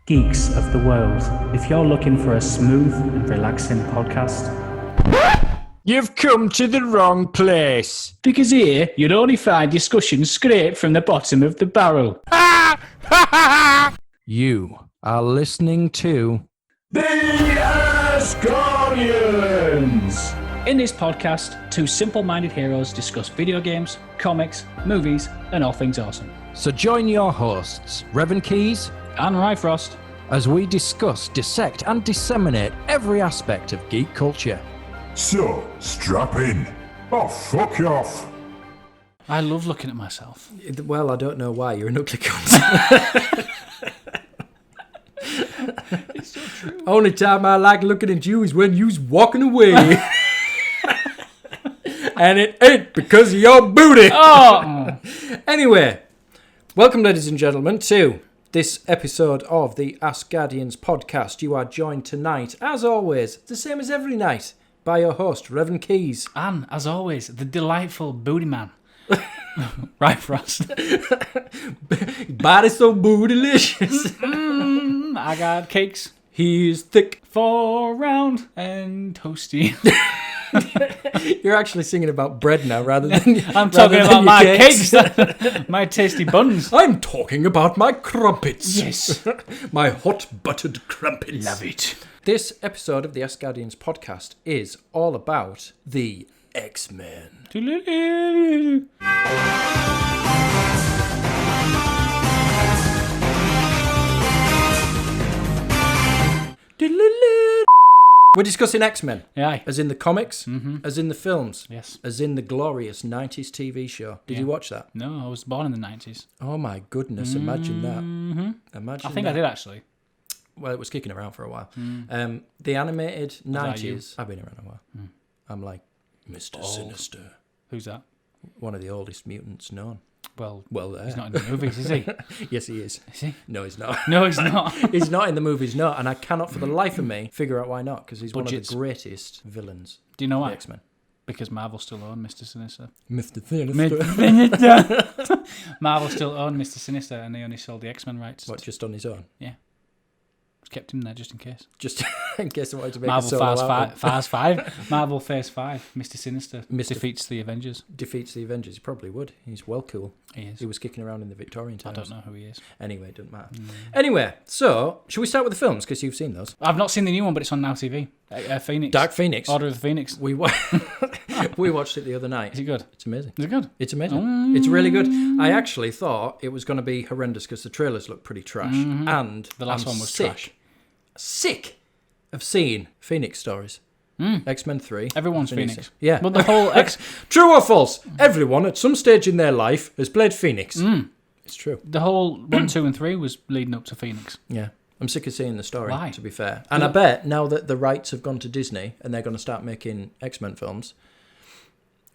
Geeks of the world, if you're looking for a smooth and relaxing podcast, you've come to the wrong place. Because here you'll only find discussions scraped from the bottom of the barrel. You are listening to The Asgardians! In this podcast, two simple-minded heroes discuss video games, comics, movies, and all things awesome. So join your hosts, Reven And RyFrost, as we discuss, dissect, and disseminate every aspect of geek culture. So, strap in. Oh, fuck off. I love looking at myself. Well, I don't know why. You're an ugly cunt. It's so true. Only time I like looking at you is when you's walking away. And it ain't because of your booty. Oh! Anyway, welcome, ladies and gentlemen, to this episode of the Asgardians podcast. You are joined tonight, as always, the same as every night, by your host, Reven And, as always, the delightful booty man, RyFrost. Body so bootylicious. I got cakes. He's thick. 4 round and toasty. You're actually singing about bread now rather than I'm talking about my cakes. My tasty buns. I'm talking about my crumpets. Yes. My hot buttered crumpets. Love it. This episode of the Asgardians podcast is all about the X-Men. We're discussing X-Men. Aye. As in the comics, as in the films, Yes. as in the glorious 90s TV show. Did you watch that? No, I was born in the 90s. Oh my goodness, imagine that. Imagine I think that. I did actually. Well, it was kicking around for a while. The animated that you? 90s. I've been around a while. I'm like Mr. Sinister. Who's that? One of the oldest mutants known. Well, Well, he's not in the movies, is he? Yes, he is. Is he? No, he's not. No, he's not. He's not in the movies, no. And I cannot for the life of me figure out why not, because he's Budgets. one of the greatest villains. Do you know of why? the X-Men. Because Marvel still own Mr. Sinister. Mr. Marvel still own Mr. Sinister, and they only sold the X-Men rights. What, just on his own? Yeah. Just kept him there just in case. Just in case I wanted to make Marvel a solo album. Phase 5. Marvel Phase 5. Mr. Sinister Mr. defeats the Avengers. Defeats the Avengers. He probably would. He's well cool. He is. He was kicking around in the Victorian I times. don't know who he is. Anyway, it doesn't matter. Anyway, so, should we start with the films? Because you've seen those. I've not seen the new one, but it's on Now TV. Phoenix. Dark Phoenix. Order of the Phoenix. We watched it the other night. Is it good? It's amazing. Is it good? It's amazing. It's really good. I actually thought it was going to be horrendous because the trailers looked pretty trash. And The last I'm one was sick, trash. Sick of seeing Phoenix stories. X-Men 3. Everyone's Phoenix. Yeah. But the whole True or false? Everyone at some stage in their life has played Phoenix. It's true. the whole 1, 2, and 3 was leading up to Phoenix. Yeah. I'm sick of seeing the story, Why? to be fair. And I bet now that the rights have gone to Disney and they're going to start making X-Men films,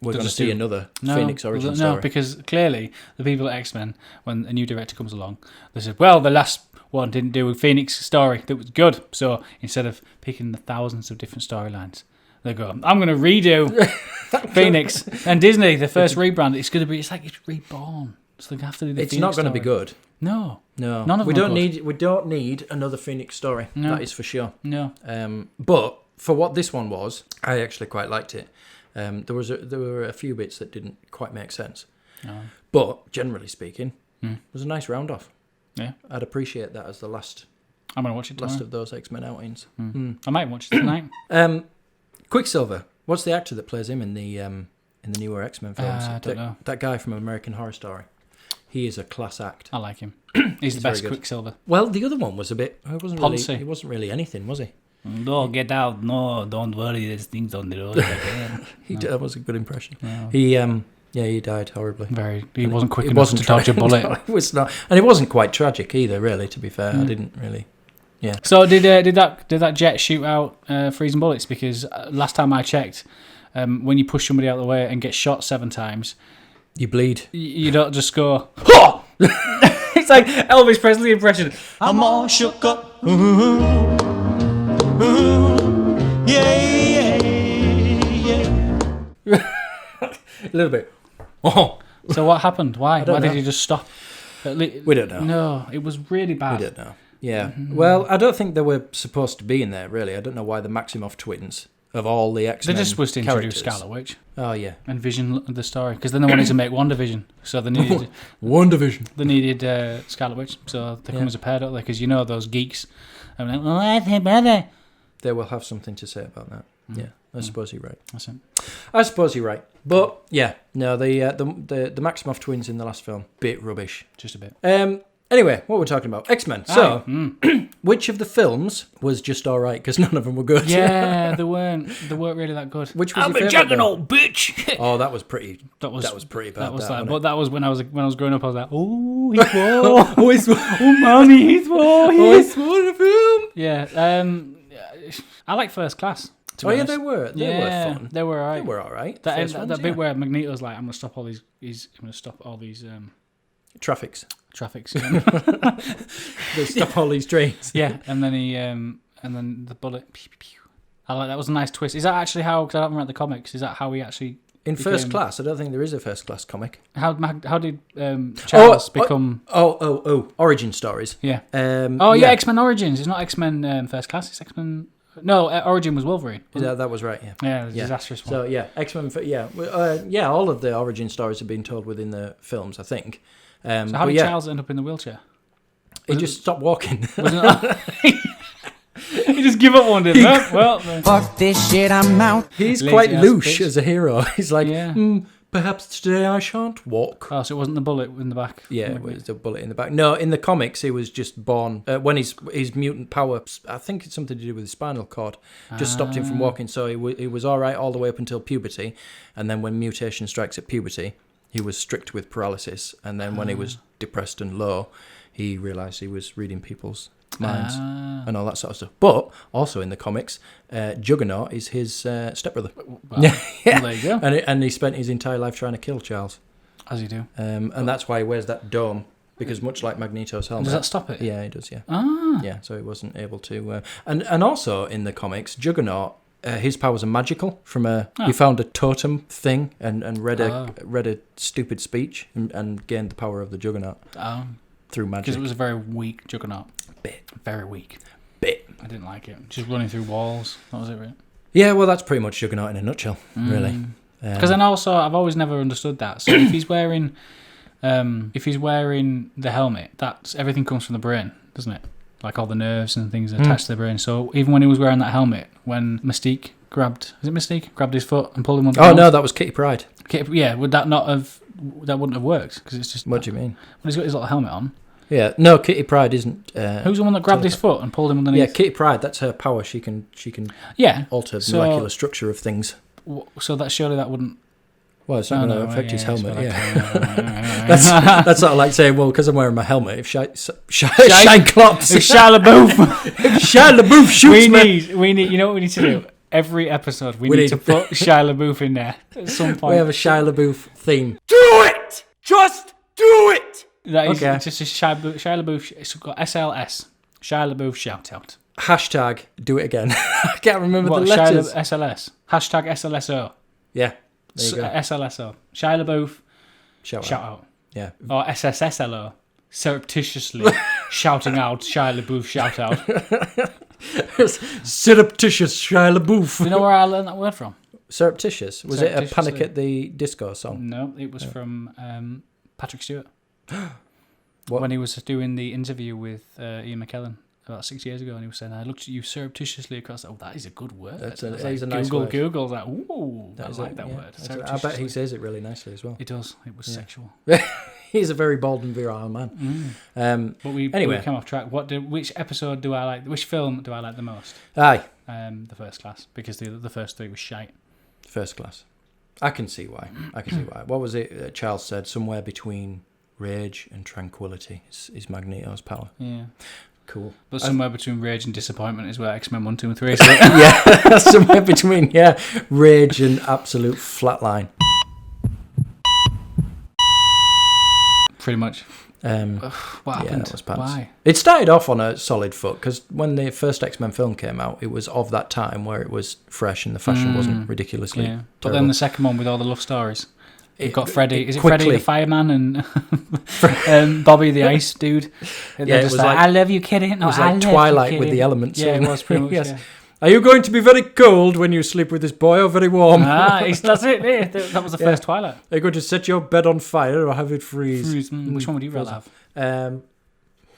we're going to see another Phoenix origin story. No, because clearly the people at X-Men, when a new director comes along, they said, well, the last one didn't do a Phoenix story that was good. So instead of picking the thousands of different storylines, they go, I'm going to redo Phoenix. And Disney, the first rebrand, it's like it's reborn. So they have to do the It's Phoenix not going to be story. good. No. No, None of we them don't are good. we don't need another Phoenix story. No. That is for sure. No. But for what this one was, I actually quite liked it. There were a few bits that didn't quite make sense, but generally speaking, it was a nice round off. Yeah. I'd appreciate that as the last I'm going to watch it tonight. of those X-Men outings. I might watch it tonight. Quicksilver. What's the actor that plays him in the newer X-Men films? I don't know. That guy from American Horror Story. He is a class act. I like him. He's the very best good. Quicksilver. Well, the other one was a bit. Poncy. He wasn't really anything, was he? No, get out. No, don't worry. There's things on the road again. That was a good impression. No. He died horribly. He wasn't quick It enough wasn't to dodge a bullet. No, it was not, and it wasn't quite tragic either. Really, to be fair, I didn't really. Yeah. So did that jet shoot out freezing bullets? Because last time I checked, when you push somebody out of the way and get shot 7 times, You bleed. you don't just go. "Huh!" It's like Elvis Presley impression. I'm all shook up. Yeah. A little bit. Oh, So what happened? Why? don't Why did know. you just stop? We don't know. No, it was really bad. we don't know. Yeah. Well, I don't think they were supposed to be in there, really. I don't know why the Maximoff twins, of all the X-Men They just was to introduce characters- Scarlet Witch Oh, yeah. and Vision of the story, because then they wanted to make WandaVision, so they needed WandaVision. Scarlet Witch, so they come Yeah. as a pair, don't they? Because you know those geeks. I'm like, well, that's her brother. They will have something to say about that. Yeah, I suppose you're right. That's it. I suppose you're right. But, yeah, no, the Maximoff twins in the last film, bit rubbish. Just a bit. Anyway, what we're talking about, X-Men. So, which of the films was just all right? Because none of them were good. Yeah, they weren't really that good. Which was your favourite? Then? Bitch. Oh, that was pretty. That was pretty bad. That was wasn't but it? that was when I was growing up. I was like, oh, he's war. Oh, it's Oh, mommy, he's war. it's one of them. Yeah. I like First Class. To Oh be yeah, honest. they were. They were fun. They were alright. They were all right. That First ones, bit where Magneto's like, I'm gonna stop all these. I'm gonna stop all these traffics. traffics. They stop all these trains. Yeah, and then and then the bullet. Pew, pew, pew. I like that. Was a nice twist. Is that actually how? Because I haven't read the comics. Is that how he actually? In First Class, I don't think there is a First Class comic. How did Charles become? Origin stories. Yeah. Yeah. X-Men Origins. It's not X-Men First Class. It's X-Men. No, Origin was Wolverine. Yeah, that was right. Yeah. Yeah, the disastrous one. So yeah, X-Men. All of the origin stories have been told within the films, I think. So how did Charles end up in the wheelchair? He just stopped walking. He just give up one day. Well, Fuck this shit, I'm out. He's Lazy quite ass louche bitch. as a hero. He's like, Yeah. perhaps today I shan't walk. oh, so it wasn't the bullet in the back. Yeah, it was a bullet in the back. No, in the comics, he was just born when his mutant power. I think it's something to do with his spinal cord. Just stopped him from walking. So he was all right all the way up until puberty, and then when mutation strikes at puberty, he was strict with paralysis. And then when he was depressed and low, he realised he was reading people's minds and all that sort of stuff. But also in the comics, Juggernaut is his stepbrother. Well, there you go. And he spent his entire life trying to kill Charles. As you do. And that's why he wears that dome, because much like Magneto's helmet. Does that stop it? Yeah, he does, yeah. Ah. Yeah, so he wasn't able to... And also in the comics, Juggernaut, his powers are magical. He found a totem thing and read a stupid speech and gained the power of the Juggernaut through magic. Because it was a very weak Juggernaut. Bit. Very weak. Bit. I didn't like it. Just running through walls. That was it, right? Yeah, well, that's pretty much Juggernaut in a nutshell, really. Because then also, I've always never understood that. So if he's wearing the helmet, that's everything comes from the brain, doesn't it? Like all the nerves and things attached to the brain. So even when he was wearing that helmet, when Mystique grabbed his foot and pulled him on the Oh, no, that was Kitty Pryde. Yeah, that wouldn't have worked? Because it's just... What do you mean? When he's got his little helmet on. Yeah, no, Kitty Pryde isn't... Who's the one that grabbed his foot and pulled him underneath? Yeah, Kitty Pryde, that's her power. She can alter the molecular structure of things. So that surely that wouldn't... Well, it's not going to affect his helmet, yeah. That's sort of like saying, well, because I'm wearing my helmet, if Cyclops... If Shia LaBeouf shoots me... We need... You know what we need to do? Every episode, we need to put Shia LaBeouf in there at some point. We have a Shia LaBeouf theme. Do it! Just do it! That is Okay. just a Shia LaBeouf. It's got SLS. Shia LaBeouf shout out. Hashtag do it again. I can't remember What, the letters. SLS. Hashtag SLSO. Yeah, there you go. SLSO. Shia LaBeouf Shout shout out. out. Yeah. Or SSSLO. Surreptitiously shouting out Shia LaBeouf shout out. Surreptitious Shia LaBeouf. Do you know where I learned that word from? Surreptitious? Was it a Panic Surreptitiously. at the Disco song? No, it was from Patrick Stewart. What? When he was doing the interview with Ian Mckellen about 6 years ago, and he was saying, I looked at you surreptitiously across. Oh, that is a good word. That I was is a like, nice word. Google. I was like, ooh, I That like that word. I bet he Surreptitiously. says it really nicely as well. It does. It was sexual. He's a very bold and virile man. But we Anyway. came off track. Which episode do I like? Which film do I like the most? Aye, The First Class, because the first three was shite. First Class. I can see why. What was it Charles said? Somewhere between rage and tranquility is Magneto's power. Yeah. Cool. But somewhere between rage and disappointment is where X-Men 1, 2 and 3 is. Yeah, somewhere between rage and absolute flatline. Pretty much. What happened? that was pants. Why? It started off on a solid foot because when the first X-Men film came out, it was of that time where it was fresh and the fashion wasn't ridiculously Yeah. But terrible. then the second one with all the love stories. You've got Freddy. Is it quickly. Freddy the fireman and Bobby the ice dude? And Yeah, they're it just was like- I love you, kidding. It was like Twilight with the elements. Yeah, it wasn't was pretty much. Yes. Yeah. Are you going to be very cold when you sleep with this boy, or very warm? That's it. Yeah, that was the first Twilight. Are you going to set your bed on fire or have it freeze? Which one would you rather have?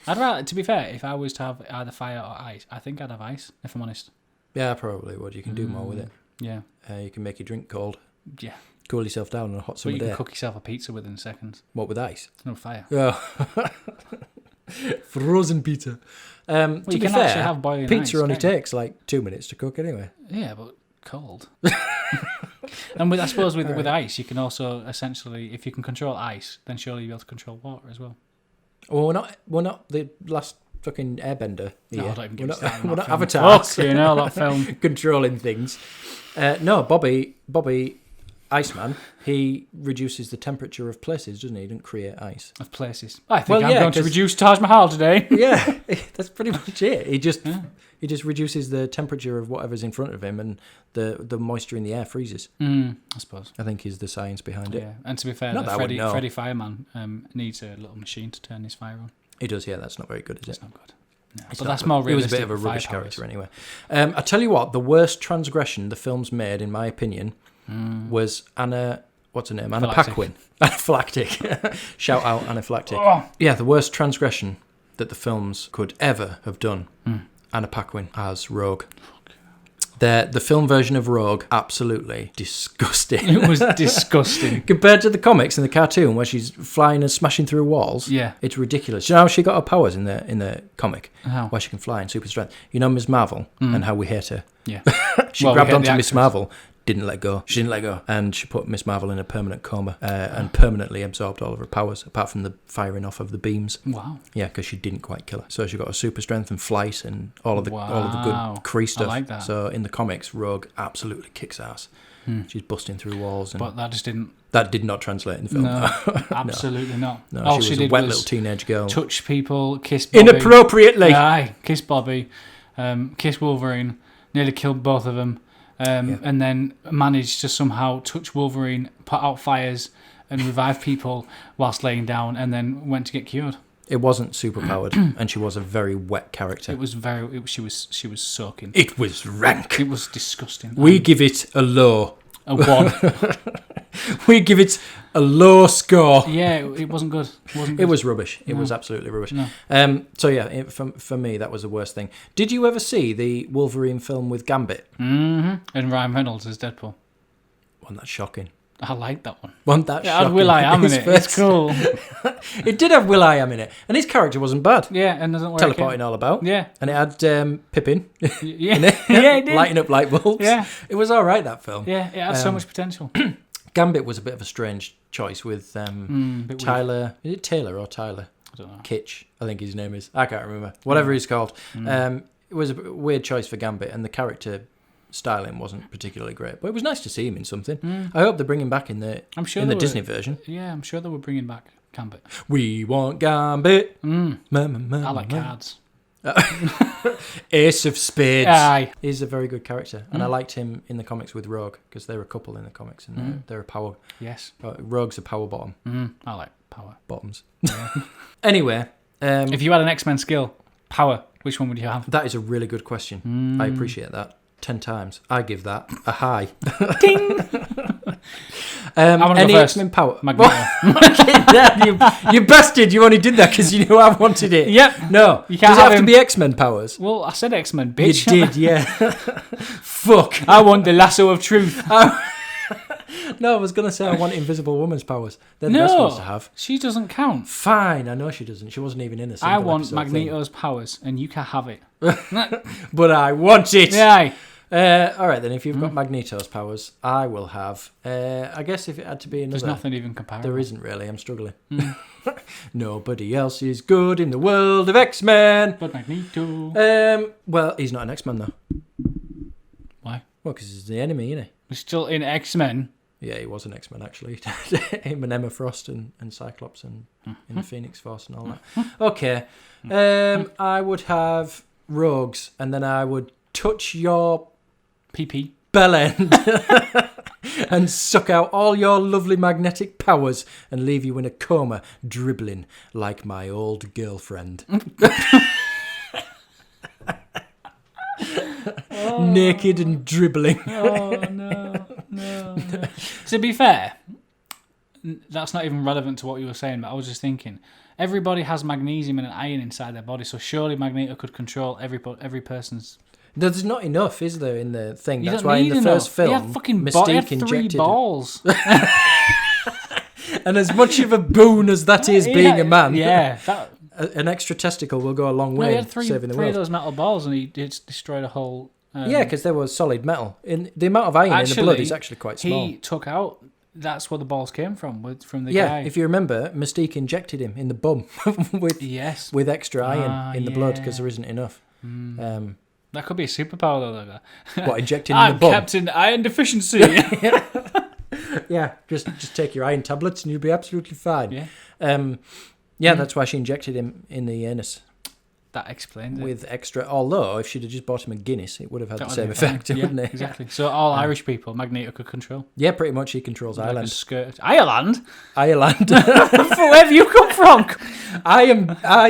I'd rather, to be fair, if I was to have either fire or ice, I think I'd have ice, if I'm honest. Yeah, I probably would. You can do more with it. Yeah. You can make your drink cold. Yeah. Cool yourself down on a hot But summer you day. can cook yourself a pizza within seconds. What, with ice? No fire. Oh. Frozen pizza. To you be can fair, actually have boiling pizza ice, only can't you? takes like 2 minutes to cook anyway. Yeah, but cold. And I suppose with ice, you can also essentially, if you can control ice, then surely you'll be able to control water as well. Well, we're not the last fucking airbender here. No, don't even get we're me not, started on we're that not film. avatars. Fuck, you know, that film. Controlling things. No, Bobby, Iceman, he reduces the temperature of places, doesn't he? He doesn't create ice. Of places. I think Well, I'm yeah, going to 'cause- reduce Taj Mahal today. Yeah, that's pretty much it. He just reduces the temperature of whatever's in front of him, and the moisture in the air freezes. I suppose. I think is the science behind it. Yeah, and to be fair, Not that I would know. Freddy Fireman needs a little machine to turn his fire on. He does, yeah. That's not very good, is It's it? not good. No, It's but not that's good. more He was a realistic. bit of a with rubbish fire powers. character anyway. I tell you what, the worst transgression the film's made, in my opinion, was Anna. What's her name? Anna Anaphylactic. Paquin. Anaphylactic. Shout out Anaphylactic. Oh. Yeah, the worst transgression that the films could ever have done. Anna Paquin as Rogue. The film version of Rogue, absolutely disgusting. It was disgusting. Compared to the comics and the cartoon where she's flying and smashing through walls, Yeah. it's ridiculous. You know how she got her powers in the comic? How? Where she can fly in super strength. You know Ms. Marvel and how we hate her? Yeah. She Well, we grabbed hate onto the Miss actress. Marvel, didn't let go. She didn't let go. And she put Miss Marvel in a permanent coma and permanently absorbed all of her powers, apart from the firing off of the beams. Wow. Yeah, because she didn't quite kill her. So she got her super strength and flight and all of the Wow. good Kree I stuff. like that. So in the comics, Rogue absolutely kicks ass. She's busting through walls, and But that just didn't. that did not translate in the film. No, absolutely not. No, All she was a did wet was little teenage girl. touch people, kiss Bobby. Inappropriately. Aye, kiss Bobby, kiss Wolverine, nearly killed both of them, and then managed to somehow touch Wolverine, put out fires, and revive people whilst laying down, and then went to get cured. It wasn't super powered, and she was a very wet character. It was she was soaking. It was rank. It was disgusting. We give it a low. A 1. We give it a low score. Yeah, it wasn't good. It wasn't good. It was rubbish. It was absolutely rubbish. No. So yeah, for me, that was the worst thing. Did you ever see the Wolverine film with Gambit? And Ryan Reynolds as Deadpool. Wasn't that shocking? I like that one. Wasn't that It had shocking? Will.i.am in His it. It's first- cool. It did have Will.i.am in it, and his character wasn't bad. Yeah, and doesn't work. Teleporting all about. Yeah. And it had Pippin Yeah. in it. Yeah, it did. Lighting up light bulbs. Yeah. It was all right, that film. Yeah, it had so much potential. Gambit was a bit of a strange choice with Bit weird. Tyler. Is it Taylor or Tyler? I don't know. Kitsch, I think his name is. I can't remember. Whatever he's called. It was a weird choice for Gambit, and the character styling wasn't particularly great. But it was nice to see him in something. I hope they bring him back in the I'm sure in the they Disney were- version. Yeah, I'm sure they were bringing back Gambit. We want Gambit. I like cards. Ace of Spades. Aye. He's a very good character, and I liked him in the comics with Rogue because they're a couple in the comics, and they're a power. Yes. Rogue's a power bottom. I like power. Bottoms. Anyway, If you had an X-Men skill, power, which one would you have? that is a really good question. I appreciate that. 10 times. I give that a high. Ding! I wanna go any first. X-Men power? Magneto. you bastard! You only did that because you knew I wanted it. Yep. No, You can't does it have have to him. be X-Men powers? Well, I said X-Men, bitch. You did, yeah. Fuck. I want the lasso of truth. No, I was gonna say I want Invisible Woman's powers. They're the best ones to No, have. she doesn't count. Fine, I know she doesn't. She wasn't even in a I single want episode Magneto's powers, and you can have it. thing. But I want it. Yeah. All right then. If you've got Magneto's powers, I will have. I guess if it had to be another, There's nothing even comparable. there isn't really. I'm struggling. Nobody else is good in the world of X-Men. But Magneto. Well, he's not an X-Men though. Why? Well, because he's the enemy, isn't he? We're still in X-Men. Yeah, he was an X-Men actually. Him and Emma Frost and Cyclops and in the Phoenix Force and all that. Okay. I would have Rogues, and then I would touch your PP. bell end and suck out all your lovely magnetic powers and leave you in a coma, dribbling like my old girlfriend. Naked and dribbling. Oh, no. To be fair, that's not even relevant to what you were saying, but I was just thinking, everybody has magnesium and iron inside their body, so surely Magneto could control every person's... There's not enough, is there, in the thing? You That's don't why in need the enough. first film, he had fucking Mystique he had 3 injected... balls. And as much of a boon as that is being a man, Yeah. an extra testicle will go a long No, way he in had three saving the of world. those metal balls, and he destroyed a whole... Yeah, because they were solid metal. In the amount of iron in the blood is actually quite small. He took out... That's where the balls came from the Yeah, guy. if you remember, Mystique injected him in the bum with extra iron in the blood because there isn't enough. That could be a superpower, though. What, injected in the I'm bum? Captain Iron Deficiency. Yeah, just take your iron tablets and you'll be absolutely fine. Yeah. That's why she injected him in the anus. That explains it. With extra, although if she'd have just bought him a Guinness, it would have had That the would same be effect, fine. wouldn't it? Exactly. So all Irish people, Magneto could control. Yeah, pretty much he controls Like a Ireland. skirt. Ireland? Ireland. Where have you come from? I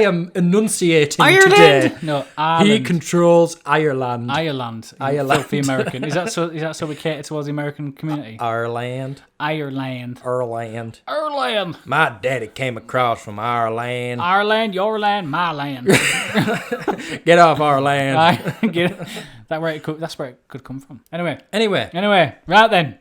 am enunciating Ireland? today. No, Ireland. He controls Ireland. Ireland. Ireland. Filthy American. Is that so we cater towards the American community? Ireland. Ireland. Ireland. Ireland. My daddy came across from Ireland. Ireland, your land, my land. Get off our land. I get it. That's where it could come from. Anyway, right then.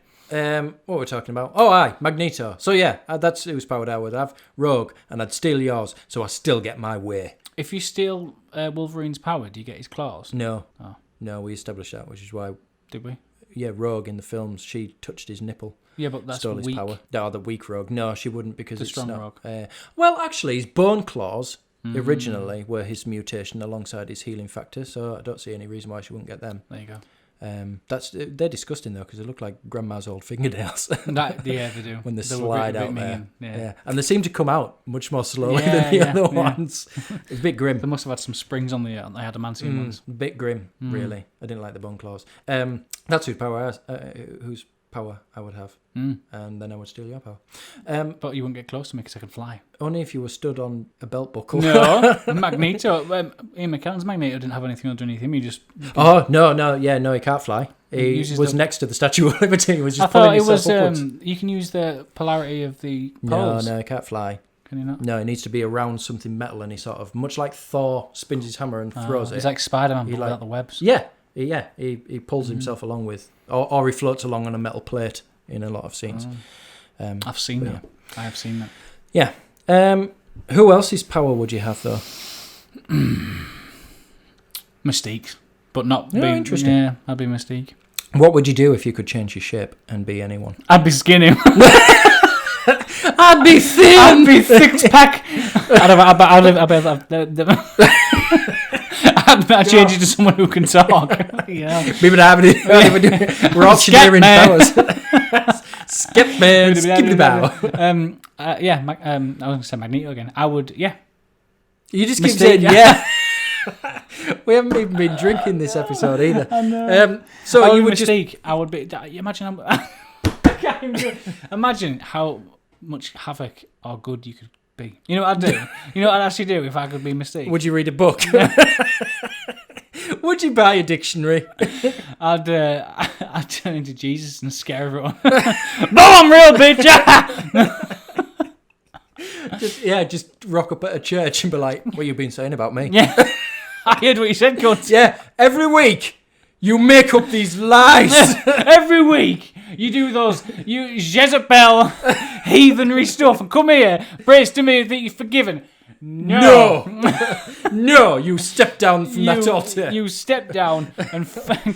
What we're talking about? Oh, aye, Magneto. So yeah, that's whose power I would have. Rogue, and I'd steal yours, so I still get my way. If you steal Wolverine's power, do you get his claws? No. Oh. No, we established that, which is why... Did we? Yeah, Rogue in the films, she touched his nipple. Yeah, but that's stole weak. his power. No, the weak Rogue. No, she wouldn't because The it's strong not. Rogue. Well, actually, his bone claws originally were his mutation alongside his healing factor, so I don't see any reason why she wouldn't get them. There you go. They're disgusting though because they look like grandma's old fingernails. Yeah, they do. When they were slide a bit out there. mean, yeah. And they seem to come out much more slowly Yeah, than the yeah, other yeah. ones. It's a bit grim. They must have had some springs on the adamantium ones. A bit grim, really. I didn't like the bone claws. That's whose power I would have. And then I would steal your power. But you wouldn't get close to me because I could fly. Only if you were stood on a belt buckle. No, Magneto. Ian McKellen's Magneto didn't have anything underneath him. He just... Oh, no, he can't fly. He uses was the- next to the Statue of Liberty. He was I just pulling thought it himself was... upwards. you can use the polarity of the poles. No, he can't fly. Can you not? No, he needs to be around something metal and he sort of, much like Thor spins his hammer and throws it. He's like Spider-Man, but like- without the webs. Yeah, he pulls himself along with, or he floats along on a metal plate in a lot of scenes. I've seen that. I have seen that. Yeah. Who else's power would you have though? Mystique. But not... Oh, interesting. Yeah, I'd be Mystique. What would you do if you could change your shape and be anyone? I'd be skinny. I'd be thin. I'd be six-pack. I'd change it to someone who can talk. Yeah. Maybe not having it. We're auctioneering powers. Skip man, skip the bow. I was going to say Magneto again. I would, yeah. You just keep Mystique, saying yeah. We haven't even been drinking this episode either. So I you would would Mystique. just... I would be. Imagine. Imagine how much havoc or good you could be. You know what I'd do? You know what I'd actually do if I could be Mystique? Would you read a book? Would you buy a dictionary? I'd turn into Jesus and scare everyone. No, I'm real, bitch. Just rock up at a church and be like, what you been saying about me? Yeah. I heard what you said, cunt. Yeah, every week you make up these lies. Every week you do those Jezebel heathenry stuff and come here, praise to me that you're forgiven. No, you step down from that altar. You step down and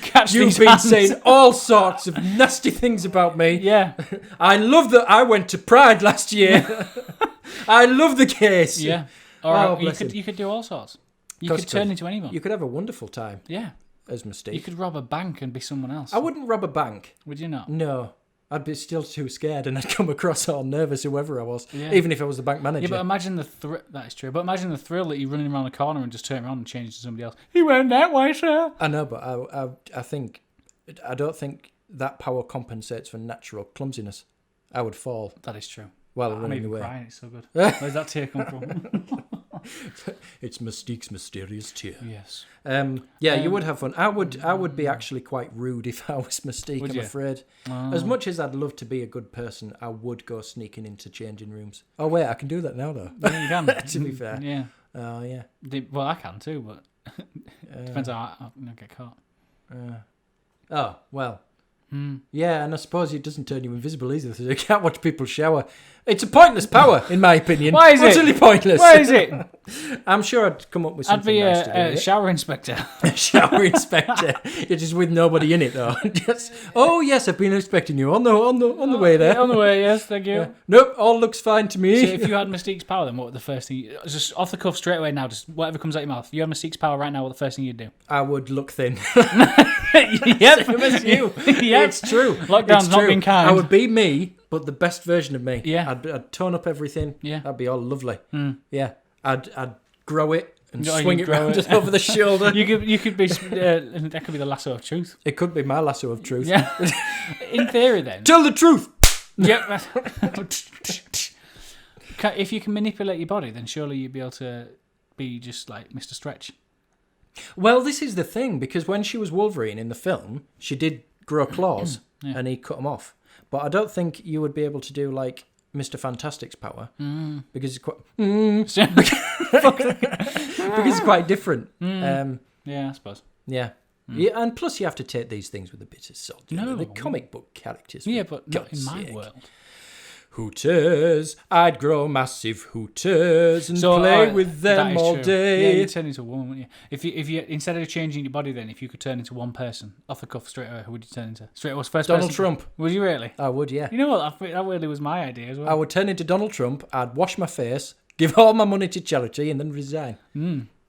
catch You've these been hands. saying all sorts of nasty things about me. Yeah. I love that I went to Pride last year. I love the case. Yeah. Or bless him. you could do all sorts. You Course could turn into anyone. You could have a wonderful time Yeah. as Mystique. You could rob a bank and be someone else. I wouldn't rob a bank. Would you not? No. I'd be still too scared and I'd come across all nervous, whoever I was, Yeah. even if I was the bank manager. Yeah, but imagine the that is true. But imagine the thrill that you're running around the corner and just turn around and change to somebody else. He went that way, sir. I know, but I think, I don't think that power compensates for natural clumsiness. I would fall. That is true. Well, I'm running even away. crying. It's so good. Where's that tear come from? It's Mystique's mysterious tear. Yes. You would have fun. I would be actually quite rude if I was Mystique, Would I'm you? afraid. As much as I'd love to be a good person, I would go sneaking into changing rooms. Oh, wait, I can do that now, though. Yeah, you can. To be fair. Yeah. Oh, yeah. Well, I can too, but depends how I get caught. Oh, well. Yeah, and I suppose it doesn't turn you invisible either, so you can't watch people shower. It's a pointless power, in my opinion. Why is it? Utterly pointless. Where is it? I'm sure I'd come up with I'd something be nice to do a with it. shower inspector. Shower inspector. You're just with nobody in it, though. Just, oh, yes, I've been inspecting you on the way there. On the way, yes, thank you. Yeah. Nope, all looks fine to me. So if you had Mystique's power, then what would the first thing... Just off the cuff straight away now, just whatever comes out your mouth. If you had Mystique's power right now, what the first thing you'd do? I would look thin. Yep. Same as you. Yep. It's true. Lockdown's It's not true. been kind. I would be me, but the best version of me. Yeah. I'd tone up everything. Yeah. That'd be all lovely. Yeah. I'd grow it and Oh, swing you'd it grow round it. just over the shoulder. You could be... that could be the lasso of truth. It could be my lasso of truth. Yeah. In theory, then. Tell the truth. Yep. If you can manipulate your body, then surely you'd be able to be just like Mr. Stretch. Well, this is the thing, because when she was Wolverine in the film, she did grow claws and he cut them off. But I don't think you would be able to do like Mr. Fantastic's power because it's quite because it's quite different. Yeah, I suppose. Yeah. Yeah, and plus you have to take these things with a bit of salt. You know, No. the comic book characters. for Yeah, but not in God's my sake. world. Hooters, I'd grow massive hooters and play alright, with that them is all true. day. Yeah, you'd turn into a woman, wouldn't you? If you instead of changing your body, then if you could turn into one person off the cuff straight away, who would you turn into? Straight away, first Donald person? Trump. Would you really? I would, yeah. You know what? That really was my idea as well. I would turn into Donald Trump, I'd wash my face, give all my money to charity, and then resign.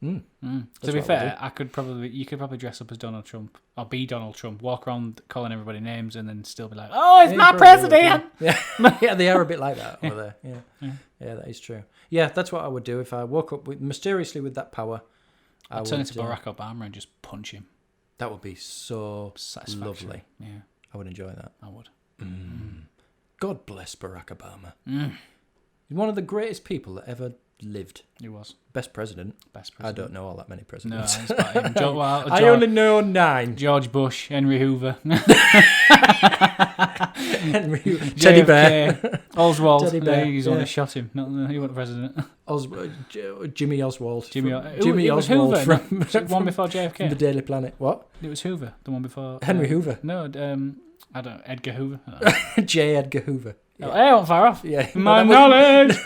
To be fair, you could probably dress up as Donald Trump or be Donald Trump, walk around calling everybody names, and then still be like, "Oh, it's my president." Yeah. Yeah, they are a bit like that over there. Yeah, that is true. Yeah, that's what I would do if I woke up mysteriously with that power. I'd turn into Barack Obama and just punch him. That would be so Satisfaction. lovely. Yeah, I would enjoy that. I would. God bless Barack Obama. He's one of the greatest people that ever lived. He was Best president. best I president. don't know all that many No, presidents. it's about him. I only know 9. George Bush, Henry Hoover, Henry, Teddy Bear, Oswald. Teddy Bear, He's yeah. only shot him. He wasn't president. Jimmy Oswald. Jimmy Jimmy it was Oswald Hoover. from, Was it one before JFK. from the Daily Planet. What? It was Hoover. The one before Henry Hoover. No, I don't. Edgar Hoover. I don't know. J. Edgar Hoover. Oh, hey, not far off. Yeah. My Well, that knowledge.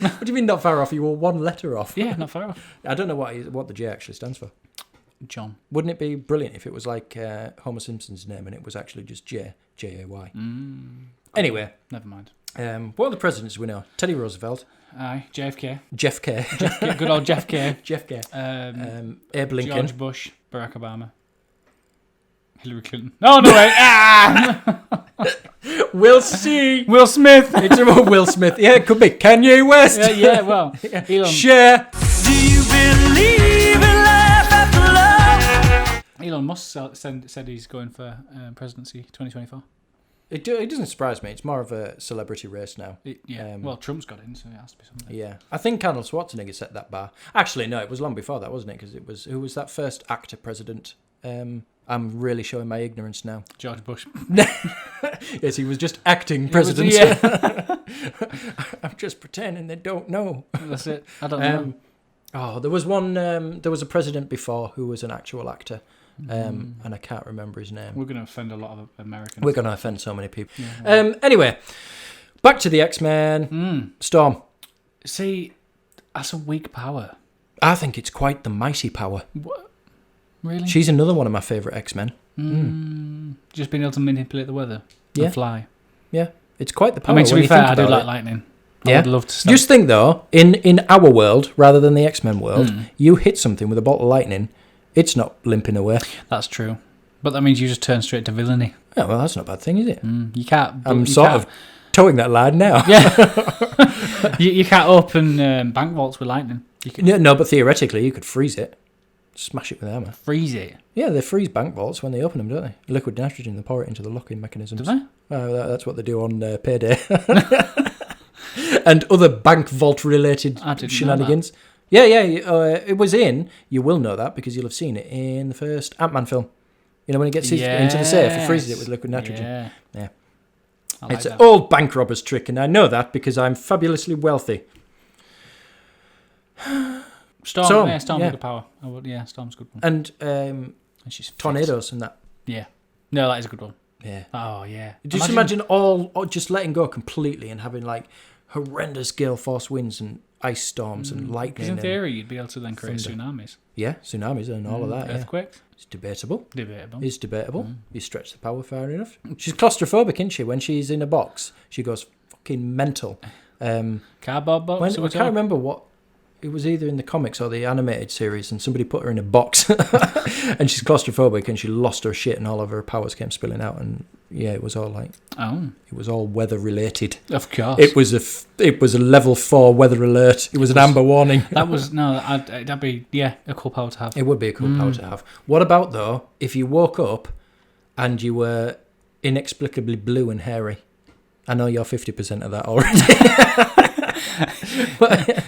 What do you mean not far off? You were one letter off. Yeah, not far off. I don't know what the J actually stands for. John. Wouldn't it be brilliant if it was like Homer Simpson's name and it was actually just J, J-A-Y? Anyway, Never mind. what are the presidents we know? Teddy Roosevelt, Aye, JFK. Jeff K, Good old Jeff K. Jeff K, Abe Lincoln, George Bush, Barack Obama, Hillary Clinton. No, no way. We'll see. Will Smith. It's about Will Smith. Yeah, it could be Kanye West. yeah, well, Elon. Share. Do you believe in life after love? Elon Musk said he's going for presidency 2024. It doesn't surprise me. It's more of a celebrity race now. Well, Trump's got in, so it has to be something. Yeah, I think Arnold Schwarzenegger set that bar. Actually, no, it was long before that, wasn't it? Because who was that first actor president? I'm really showing my ignorance now. George Bush. Yes, he was just acting president. Yeah. I'm just pretending they don't know. That's it. I don't know. Oh, there was one. There was a president before who was an actual actor, and I can't remember his name. We're going to offend a lot of Americans. We're going to offend so many people. Yeah. Anyway, back to the X-Men. Storm. See, that's a weak power. I think it's quite the mighty power. What? Really? She's another one of my favourite X-Men. Just being able to manipulate the weather. Yeah. And fly. Yeah, it's quite the power. I mean, to when be you fair, think I do about like it. lightning. Yeah. I would love to stop. Just think though, in our world rather than the X-Men world, you hit something with a bolt of lightning, it's not limping away. That's true. But that means you just turn straight to villainy. Yeah, well, that's not a bad thing, is it? You can't. I'm sort of towing that line now. Yeah. you can't open bank vaults with lightning. You can, No, but theoretically, you could freeze it. Smash it with a hammer. Freeze it. Yeah, they freeze bank vaults when they open them, don't they? Liquid nitrogen, they pour it into the locking mechanisms. Do they? That's what they do on payday. And other bank vault related I didn't know shenanigans. Yeah, it was in, you will know that because you'll have seen it in the first Ant-Man film. You know, when it gets into the safe, it freezes it with liquid nitrogen. Yeah. I like It's that. an old bank robber's trick, and I know that because I'm fabulously wealthy. Storm, yeah. good power. Storm's a good one. And And she's fit. tornadoes and that. Yeah. No, that is a good one. Yeah. Oh, yeah. Just imagine all just letting go completely and having like horrendous gale force winds and ice storms and Because lightning. in and, theory, you'd be able to then create tsunamis. yeah, tsunamis and all of that. Yeah. Earthquakes. It's debatable. Debatable. It's debatable. You stretch the power far enough. She's claustrophobic, isn't she? When she's in a box, she goes fucking mental. Cardboard box. I can't remember what. It was either in the comics or the animated series, and somebody put her in a box, and she's claustrophobic, and she lost her shit, and all of her powers came spilling out, and yeah, it was all like, it was all weather related. Of course. It was a level 4 weather alert. It was an amber warning. That'd be a cool power to have. It would be a cool power to have. What about though if you woke up and you were inexplicably blue and hairy? I know you're 50% of that already.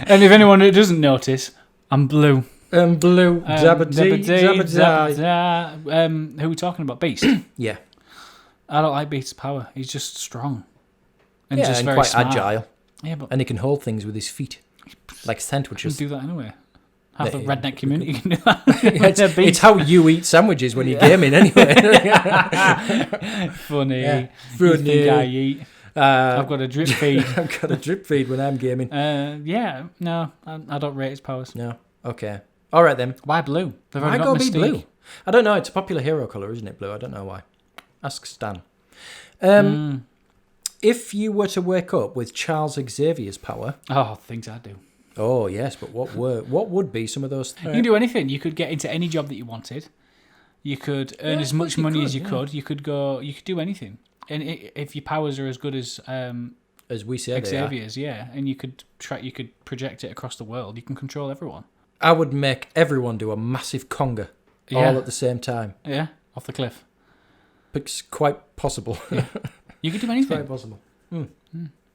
And if anyone who doesn't notice, I'm blue. Blue. Zabba-dee, Zabba-da. Who are we talking about? Beast. Yeah. I don't like Beast's power. He's just strong. And Yeah, just and very quite smart. agile. Yeah, but And he can hold things with his feet. Like you can sandwiches. do that anyway. Half the Yeah, redneck community can do that. It's how you eat sandwiches when you're gaming anyway. Funny. Yeah. You think I eat. I've got a drip feed. I've got a drip feed when I'm gaming. No, I don't rate his powers. No. Okay. All right then. Why blue? They've Why already go got be Mystique. blue? I don't know. It's a popular hero colour, isn't it, blue? I don't know why. Ask Stan. If you were to wake up with Charles Xavier's power... Oh, things I do. Oh, yes, but what would be some of those things? You can do anything. You could get into any job that you wanted. You could earn as much money as you could. You could do anything. And if your powers are as good as we say Xavier's, and you could project it across the world. You can control everyone. I would make everyone do a massive conga all at the same time. Yeah, off the cliff. It's quite possible. Yeah. You could do anything. Quite possible.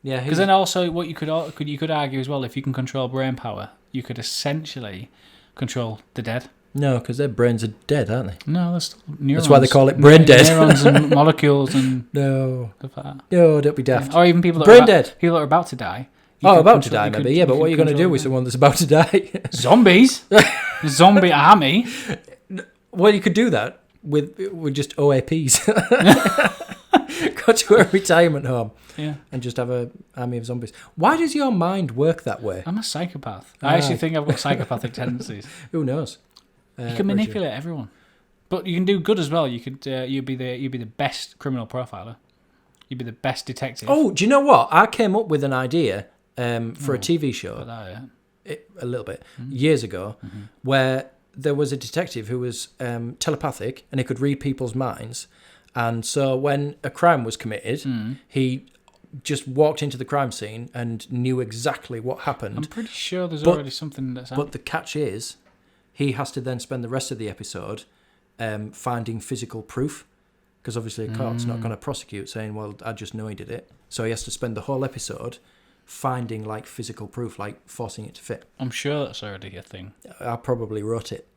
Yeah, Because then also what you could argue as well, if you can control brain power, you could essentially control the dead. No, because their brains are dead, aren't they? No, there's still neurons. That's why they call it brain dead. Neurons and molecules and No. stuff like that. No, don't be daft. Or even people that Brain are dead. People that are about to die. About to die, maybe. Yeah, but what are you going to do with someone that's about to die? Zombies? Zombie army? Well, you could do that with just OAPs. Go to a retirement home and just have an army of zombies. Why does your mind work that way? I'm a psychopath. I actually think I've got psychopathic tendencies. Who knows? You can manipulate everyone, but you can do good as well. You could you'd be the best criminal profiler. You'd be the best detective. Oh, do you know what? I came up with an idea for a TV show. A little bit years ago, where there was a detective who was telepathic and he could read people's minds. And so when a crime was committed, he just walked into the crime scene and knew exactly what happened. I'm pretty sure there's already something that's happened. But the catch is, he has to then spend the rest of the episode finding physical proof, because obviously a court's not going to prosecute saying, well, I just know he did it. So he has to spend the whole episode finding like physical proof, like forcing it to fit. I'm sure that's already a thing. I probably wrote it.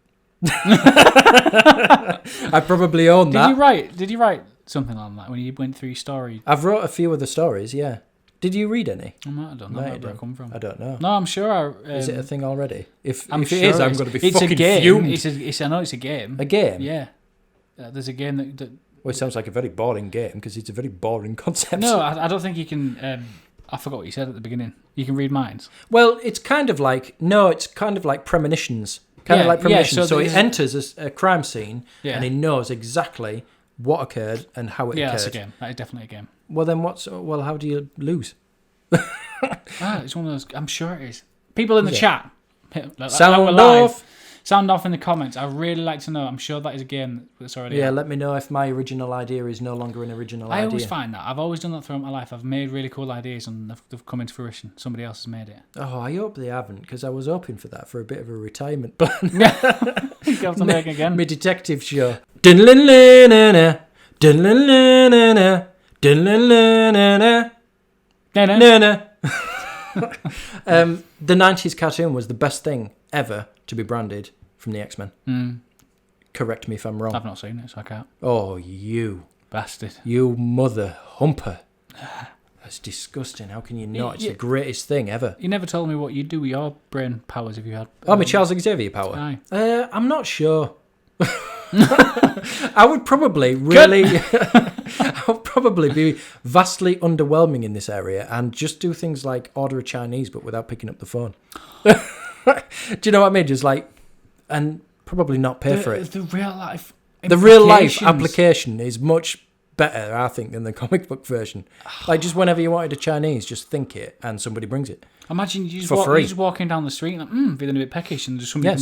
I probably own that. Did you write something on that when you went through your story? I've wrote a few of the stories, yeah. Did you read any? I don't know where it come from. I don't know. No, I'm sure. Is it a thing already? If I'm it sure is, I'm going to be it's fucking a game. fumed. I know it's a game. A game? Yeah. There's a game that well, it sounds like a very boring game because it's a very boring concept. No, I don't think you can. I forgot what you said at the beginning. You can read minds. Well, it's kind of like premonitions. So he enters a crime scene and he knows exactly what occurred and how it occurred. Yeah, that's a game. That is definitely a game. Well, then how do you lose? It's one of those. I'm sure it is. People in the chat. Sound off. Sound off in the comments. I'd really like to know. I'm sure that is a game that's already Yeah, out. let me know if my original idea is no longer an original I idea. always find that. I've always done that throughout my life. I've made really cool ideas and they've come into fruition. Somebody else has made it. Oh, I hope they haven't, because I was hoping for that for a bit of a retirement plan. You have to make again. My detective show. Dun-lun-lun-lun-lun. Dun-lun-lun-lun-lun. Dun-lun-lun-lun-lun. No. The 90s cartoon was the best thing ever to be branded from the X-Men. Correct me if I'm wrong. I've not seen it, so I can't. Oh, you Bastard. mother humper. That's disgusting. How can you not? It's the greatest thing ever. You never told me what you'd do with your brain powers if you had... Oh, my Charles Xavier power? Aye. I'm not sure. I would probably really... I would probably be vastly underwhelming in this area and just do things like order a Chinese but without picking up the phone. Do you know what I mean? Just like... And probably not pay for it. The real life... The real life implications. application is much better, I think, than the comic book version. Like, just whenever you wanted a Chinese, just think it and somebody brings it. Imagine you For free. just walking down the street and like, feeling a bit peckish and just somebody Yeah,